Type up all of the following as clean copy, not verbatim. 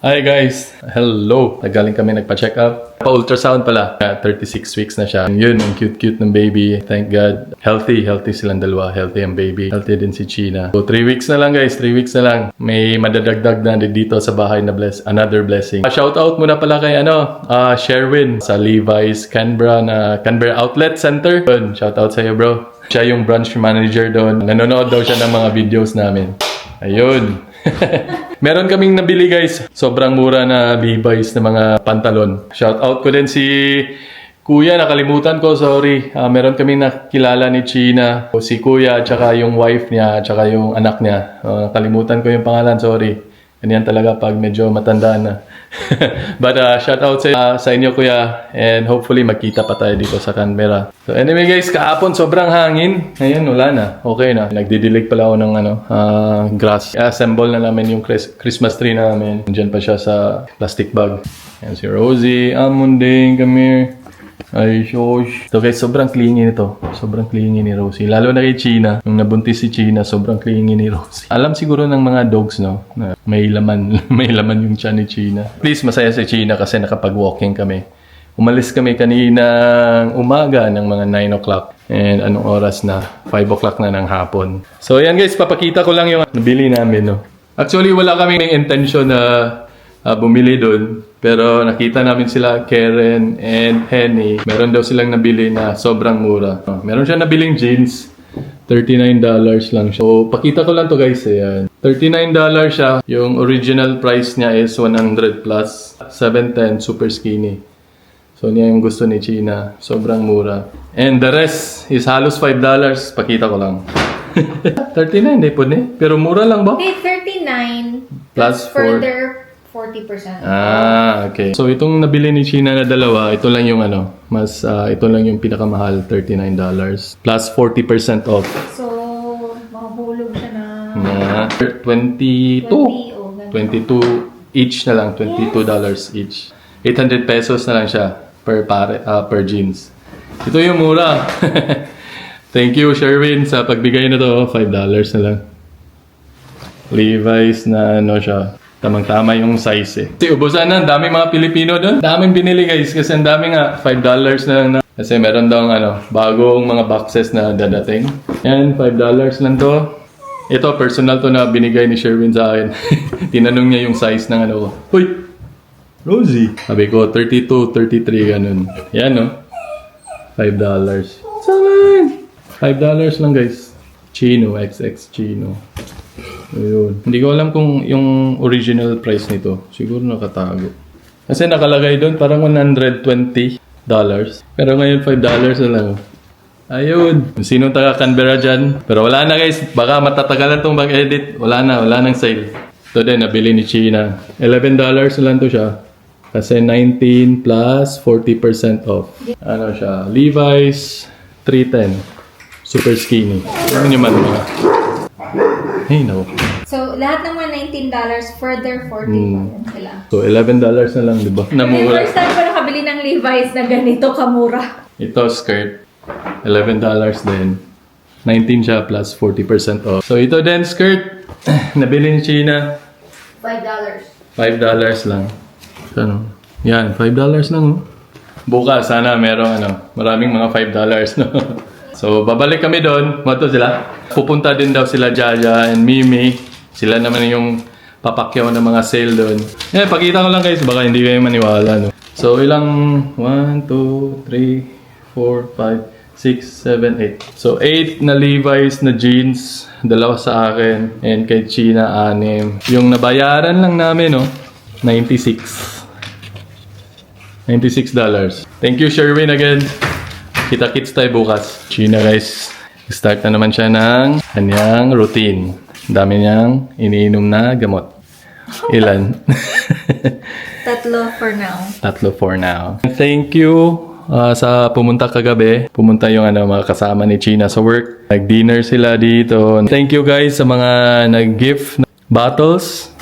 Hi guys! Hello! Nagaling kami nagpa-check up. Pa-ultrasound pala. 36 weeks na siya. Yun, ang cute-cute ng baby. Thank God. Healthy silang dalawa. Healthy ang baby. Healthy din si China. So 3 weeks na lang guys. 3 weeks na lang. May madadagdag na dito sa bahay na another blessing. Shoutout muna pala kay Sherwin sa Levi's Canberra Outlet Center. Shoutout sa iyo bro. Siya yung branch manager doon. Nanonood daw siya ng mga videos namin. Ayun. Meron kaming nabili guys. Sobrang mura na Levi's na mga pantalon. Shout out ko din si Kuya. Nakalimutan ko, sorry. Meron kaming nakilala ni China. Si Kuya, tsaka yung wife niya, tsaka yung anak niya. Kalimutan ko yung pangalan, sorry. Ganyan talaga pag medyo matandaan na. But shout out sa inyo Kuya. And hopefully magkita pa tayo dito sa Canberra. So anyway guys, kahapon sobrang hangin. Ngayon wala na. Okay na. Nagdidilig pala ako ng grass. Assemble na namin yung Christmas tree namin. Diyan pa siya sa plastic bag. Ayan si Rosie. Amunding, come here. Ay, shosh. So guys, sobrang clingy nito. Sobrang clingy ni Rosie. Lalo na kay China. Nung nabuntis si China, sobrang clingy ni Rosie. Alam siguro ng mga dogs, no? Na may laman. May laman yung tiyan ni China. Please, masaya si China kasi nakapag-walking kami. Umalis kami kaninang umaga ng mga 9 o'clock. And anong oras na? 5 o'clock na ng hapon. So ayan guys, papakita ko lang yung nabili namin, no? Actually, wala kaming intention na bumili doon. Pero nakita namin sila, Karen and Henny. Meron daw silang nabili na sobrang mura. Meron siya nabiling jeans. $39 lang siya. So, pakita ko lang to guys. Ayan. $39 siya. Yung original price niya is 100 plus. 710, super skinny. So, niya yung gusto ni China. Sobrang mura. And the rest is halos $5. Pakita ko lang. 39, di po ni. Pero mura lang ba? Hey, 39 Plus further 40%. Okay. So, itong nabili ni China na dalawa, ito lang yung ito lang yung pinakamahal, $39. Plus 40% off. So, makahulog siya na 22. 22 each na lang, $22 each. 800 pesos na lang siya per jeans. Ito yung mura. Thank you, Sherwin, sa pagbigay na to. $5 na lang. Levi's na siya. Tamang-tama yung size eh. Kasi ubusan na, daming mga Pilipino doon. Daming binili guys kasi ang dami nga. $5 na lang na. Kasi meron daw bagong mga boxes na dadating. Yan, $5 lang to. Ito, personal to na binigay ni Sherwin sa akin. Tinanong niya yung size ng ko. Uy! Rosie! Sabi ko, 32, 33, ganun. Yan no? $5. Saman! $5 lang guys. Chino, XX Chino. Ayun. Hindi ko alam kung yung original price nito. Siguro nakatago. Kasi nakalagay doon parang $120. Pero ngayon $5 na lang. Ayun. Sino taga Canberra dyan? Pero wala na guys. Baka matatagalan itong mag-edit. Wala nang sale. Ito din, nabili ni China. $11 na lang to siya. Kasi 19 plus 40% off. Ano siya? Levi's 310. Super skinny. Ano nyo man mga? Hey, no. So, lahat naman $19, further 40 pa yun sila. So, $11 na lang, di ba? Namura. First time ko nakabili ng Levi's na ganito kamura. Ito, skirt. $11 din. 19 siya plus 40% off. So, ito din, skirt. Nabili ni China. $5. $5 lang. Ano? Yan, $5 lang. Oh. Bukas, sana merong maraming mga $5, no? So, babalik kami doon. Mato sila. Pupunta din daw sila Jaja and Mimi. Sila naman yung papakyaw ng mga sale doon. Pakita ko lang guys. Baka hindi kayo maniwala, no? So, ilang 1, 2, 3, 4, 5, 6, 7, 8. So, 8 na Levi's na jeans. 2 sa akin. And kay China, 6. Yung nabayaran lang namin, no? $96. Thank you, Sherwin, again. Kita-kits tayo bukas. China guys, start na naman siya ng kanyang routine. Dami niyang iniinom na gamot. Ilan? 3 for now. 3 for now. Thank you sa pumunta kagabi. Pumunta yung mga kasama ni China sa work. Nag-dinner sila dito. Thank you guys sa mga nag-gift bottles.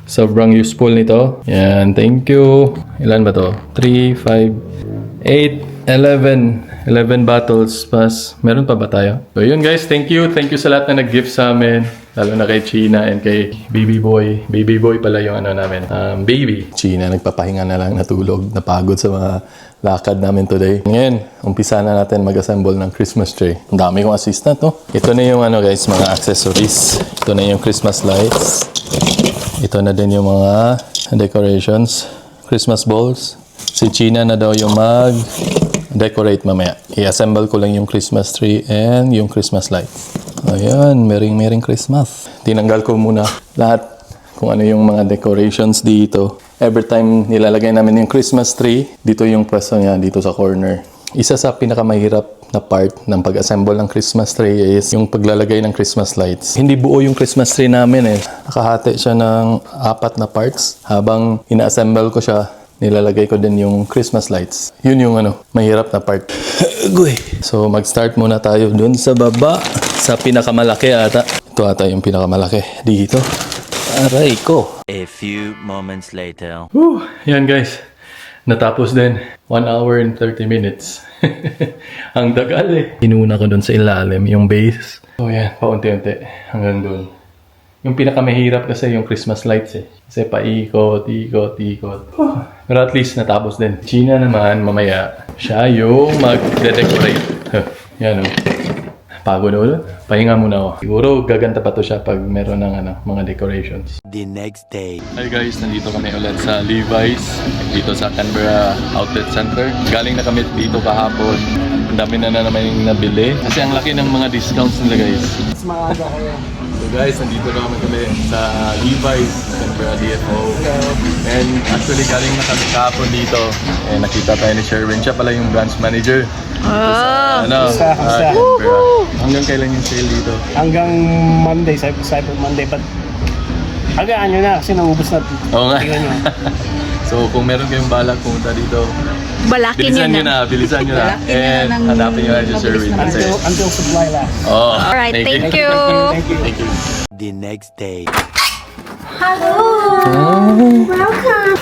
Sobrang useful nito. Yan, thank you. Ilan ba to? 3, 5, 8, 11. 11 bottles plus. Meron pa ba tayo? So yun guys, thank you. Thank you sa lahat na nag-gift sa amin. Lalo na kay China and kay baby boy. Baby boy pala yung ano namin. Baby. China, nagpapahinga na lang, natulog, napagod sa mga lakad namin today. Ngayon, umpisa na natin mag-assemble ng Christmas tree. Ang dami kong assistant, no? Ito na yung ano guys, mga accessories. Ito na yung Christmas lights. Ito na din yung mga decorations. Christmas balls. Si China na daw yung mag-decorate mamaya. I-assemble ko lang yung Christmas tree and yung Christmas lights. Ayan, Merry Christmas. Tinanggal ko muna lahat kung ano yung mga decorations dito. Every time nilalagay namin yung Christmas tree, dito yung pwesto niya, dito sa corner. Isa sa pinakamahirap na part ng pag-assemble ng Christmas tree is yung paglalagay ng Christmas lights. Hindi buo yung Christmas tree namin eh. Nakahati siya ng 4 na parts. Habang ina-assemble ko siya, nilalagay ko din yung Christmas lights. Yun yung mahirap na part. So mag-start muna tayo dun sa baba. Sa pinakamalaki ata. Ito ata yung pinakamalaki. Dito. Aray ko. A few moments later. Whew, yan guys. Natapos din. 1 hour and 30 minutes. Ang tagal eh. Inuna ko dun sa ilalim yung base. So yan, paunti-unti. Hanggang dun. Yung pinakamahirap kasi yung Christmas lights eh. Kasi paikot. Pero at least natapos din. China naman, mamaya, siya yung mag-decorate. Yan o. Pagod ulo. Pahinga muna ako. Siguro gaganda pa to siya pag meron ng mga decorations. The next day. Hi guys, nandito kami ulit sa Levi's. Dito sa Canberra Outlet Center. Galing na kami dito kahapon. Ang dami na naman yung nabili. Kasi ang laki ng mga discounts nila guys. Mas maaga kayo. So guys, nandito naman kami sa Levi's, Canberra DFO. And actually galing na kami kahapon dito. Nakita tayo ni Sherwin. Siya pala yung branch manager. Canberra. Hanggang kailan yung sale dito? Hanggang Monday, Cyber Monday. But hagaan nyo na kasi naubos na. Oo nga. Tingnan nyo. So kung meron kayong balak pumunta dito, Balakin bilisan nyo nyo na. na. Bilisan nyo na. Balakin nyo And na ng hanapin nyo na si Sherwin. Kasi, Until supply last. oh, Alright, thank you. Thank you. Thank you. The next day. Hello! Welcome!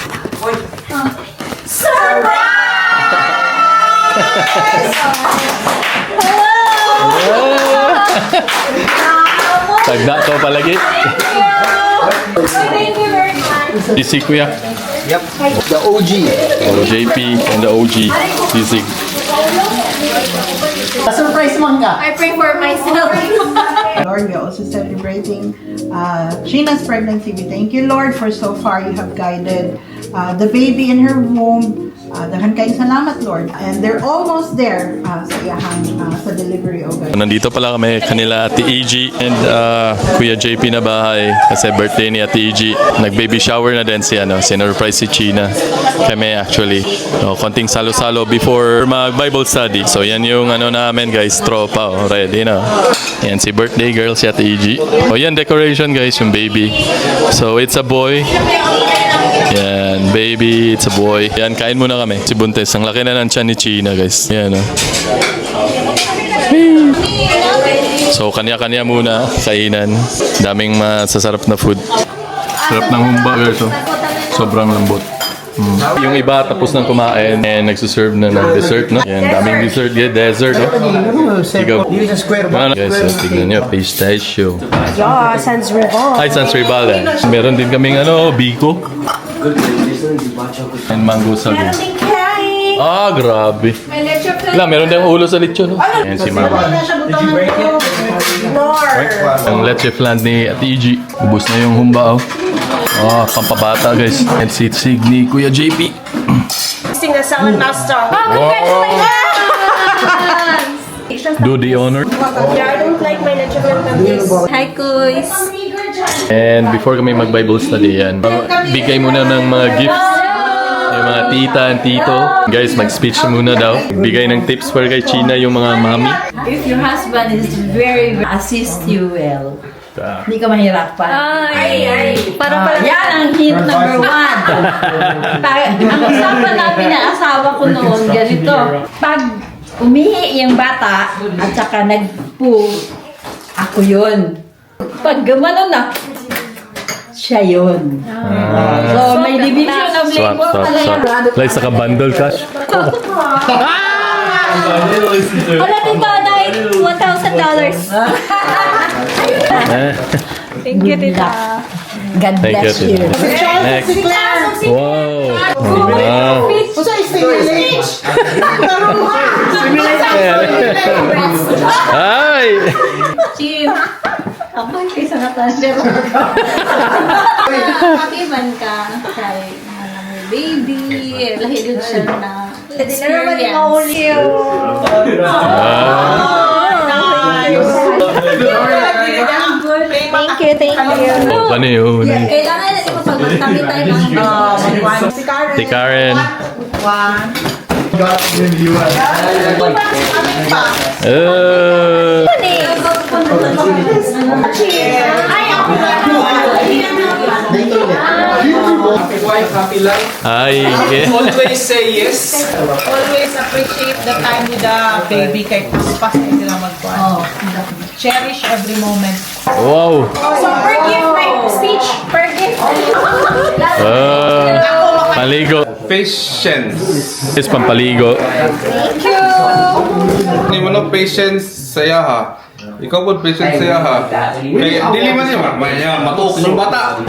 Tagda ko palagi. Thank you very much. Sisig kuya. Yep, the OG. Oh, JP and the OG. Sisig. Surprise man ka. I pray for myself. Lord, we are also celebrating Sheena's pregnancy. We thank you, Lord, for so far you have guided the baby in her womb. Dahan kayong salamat, Lord. And they're almost there sa iyahang sa delivery, oh God. Nandito pala kami kanila Ate EG and Kuya JP na bahay kasi birthday ni Ate EG. Nag-baby shower na din si sinurprise si China. Kami actually. Konting salo-salo before mag-Bible study. So yan yung namin guys, tropa. Ready na. Yan si birthday girl si Ate EG. Yan decoration guys, yung baby. So it's a boy. Yan, baby, it's a boy. Yan, kain muna kami. Si Buntes, ang laki na ng tiyan ni China, guys. Yan, So, kanya-kanya muna, kainan. Daming masasarap na food. Sarap ng humba, guys. Sobrang lambot. Yung iba tapos nang kumain and nagsuserve na ng dessert, no? Yan, daming dessert. Yeah, dessert, no? Ikaw. Guys, tignan nyo. Pistachio. Sans Rival. Ay, Sans Rival. Meron din kaming biko. And mango sago. Ah, grabe. May leche flan. Wala, meron din ulo sa lechon. No? Ayan si Mama. Ang leche flan ni Ate EG. Ubus na yung humba, oh. Pampabata, guys. And sitsig ni Kuya JP. Sing the salad master. Do the honor. Yeah, I don't like my leche flan this. Hi, Kuys. And before kami mag-Bible study, yan. Bigay muna ng mga gifts. Yung mga tita and tito. Guys, mag-speech muna daw. Bigay ng tips para kay China yung mga mami. If your husband is very assist you well, hindi ka mahirapan. Para pala. Yan ang hint number 1. Ang usapan namin ng asawa ko noon, ganito. Pag umihi yung bata at saka nagpo, ako yun. Pag gumano na, siya yun. So, may division of Swap, labor swap, talaga. swap. Like sa ka-bundle cash. Wala tita, dahil $1,000. Thank you, tita. God Thank you, bless you. tita. Next. Wow. Wow. Ay! Chim. Ako yung isang natasya. Pag-iban ka kay may baby, lahi din siya na experience. Thank you, thank you. Oh, ano yun? Kailangan natin mapag-magtakit tayo ng Si Karen. Ay, Always say yes. Always appreciate the time with the baby kay paspas na sila magkuhan. Cherish every moment. wow. So, forgive my speech. Forgive. Paligo. Patience. Is pampaligo. Thank you. Hindi mo na patience saya ha. Ikaw po patience saya ha. Kaya dili man siya. Maya matuk ng bata.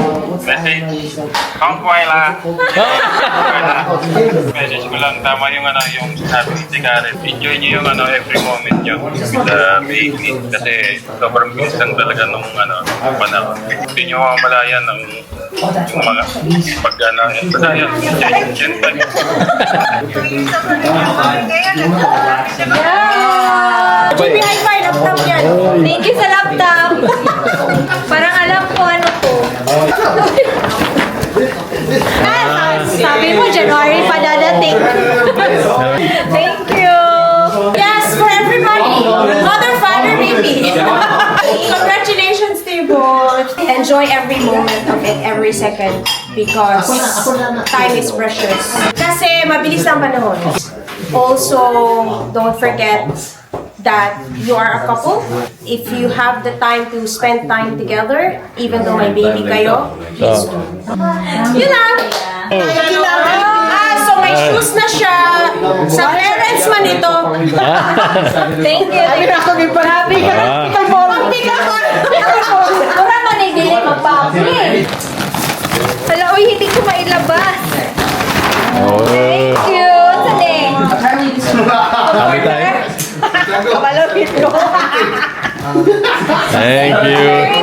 Message ko lang, tama yung yung sabi ni Karen. Enjoy niyo yung every moment niyo with the baby. Kasi sobrang bilis lang talaga nung panahon. Hindi niyo mamalayan ng mga pag yan. Jimmy, high five. Laptop yan. Thank you sa laptop. Parang alam ko ano to. Sabi mo, January pa dadating. Thank you. Yes, for everybody. Mother, father, baby. Congratulations to you both. Enjoy every moment of it, every second. Because time is precious. Kasi mabilis ang panahon. Also, don't forget that you are a couple. If you have the time to spend time together, even though may baby kayo, please do. Yun lang. So may shoes na siya. Sa parents man ito. Thank you. Happy ka. Pagpig ako. Wala man ay dili magpa-apply. Hala, uy, hindi ko mailabas. Thank you. Sali. Kami tayo. Malapit ko. Thank you.